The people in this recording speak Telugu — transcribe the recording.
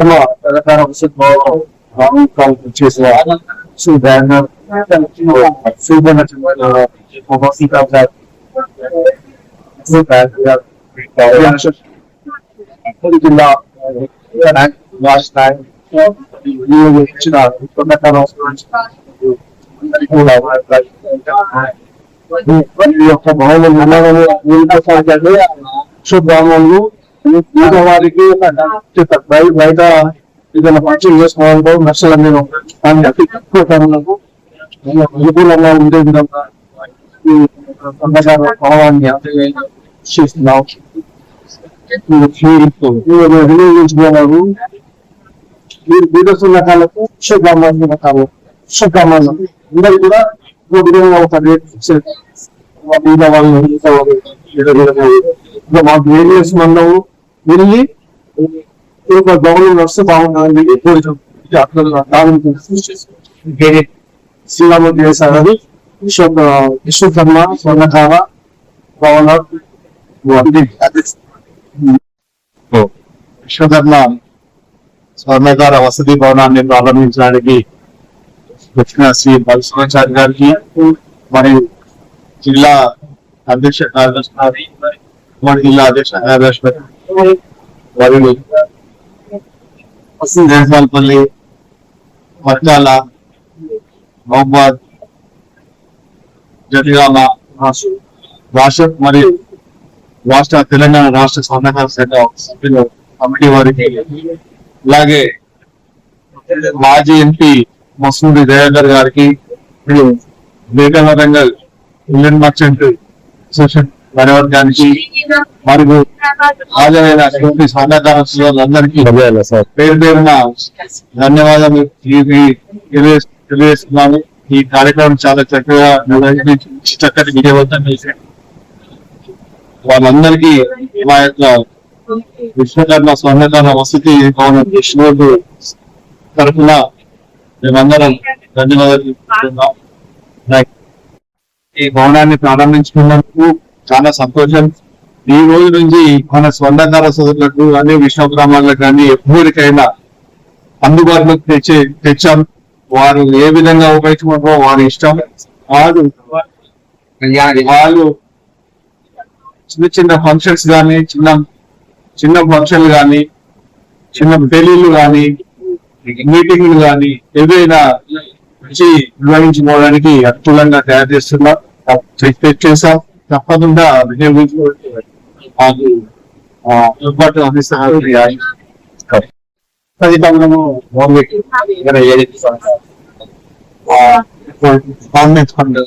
తెలంగాణ చేసిన బ్యానర్ సూపర్ జిల్లా లాస్ట్ టైం ఇచ్చిన ఈ యొక్క భవనం గ్రామంలో వారికి బయట ఏదైనా పక్షులు చేసుకోవాలంటే నష్టం నేను తక్కువ ధరలకు అనుకూలంగా ఉండే విధంగా ఈ భావాన్ని చేస్తున్నాం. వినియోగించుకున్నారు మీరు బీదస్తున్న రకాలకు విశ్వగ్రామాలు రకాలు విశ్వగ్రామాలు అందరూ కూడా ఒక రేట్ బీద వాళ్ళు మాకు ఏరియాస్ మందము వెళ్ళి గవర్నమెంట్ వస్తే బాగుంటుందని శ్రీరాములు చేశారని విశ్వకర్మ స్వర్ణకార భవన విశ్వకర్మ స్వర్ణకార వసతి భవనాన్ని ప్రారంభించడానికి వచ్చిన శ్రీ బలసమాచారి గారికి మరియు జిల్లా అధ్యక్ష కార్యదర్శి ఉమ్మడి జిల్లా అధ్యక్ష కార్యదర్శి మరియు దేశాలపల్లి వర్గాల మహబాద్ జటిగామ రాష్ట్ర మరియు తెలంగాణ రాష్ట్ర స్వర్ణకార శాఖ సభ్యులు కమిటీ వారికి అలాగే మాజీ ఎంపీ మసూరి దయాకర్ గారికి వివేకానందంగల్ ఇండియన్ మర్చెంట్ అసోసియేషన్ వర్గానికి మరియు హాజరైన స్వర్ణకార అందరికీ పేరు పేరున ధన్యవాదాలు తెలియజేస్తున్నాను. ఈ కార్యక్రమం చాలా చక్కగా చక్కటి విజయవంతం చేశారు. వాళ్ళందరికీ మా యొక్క విశ్వకర్మ స్వర్ణకార వసతి భవన తరఫున మేమందరం ధన్యవాదాలు. ఈ భవనాన్ని ప్రారంభించుకున్నందుకు చాలా సంతోషం. ఈ రోజు నుంచి మన స్వర్ణకార సోదరులకు కానీ విశ్వగ్రామాలకు కానీ ఎవరికైనా అందుబాటులోకి తెచ్చాం. వారు ఏ విధంగా ఉపయోగించుకుంటారో వారి ఇష్టం. వాళ్ళు చిన్న చిన్న ఫంక్షన్స్ కానీ చిన్న ఫంక్షన్లు కానీ చిన్న పెళ్లిళ్ళు కానీ మీటింగ్లు కానీ ఏదైనా మంచి నిర్వహించుకోవడానికి అనుకూలంగా తయారు చేస్తున్నాం. చేసాం తప్పకుండా ఏర్పాటు అందిస్తున్నారు. Government fund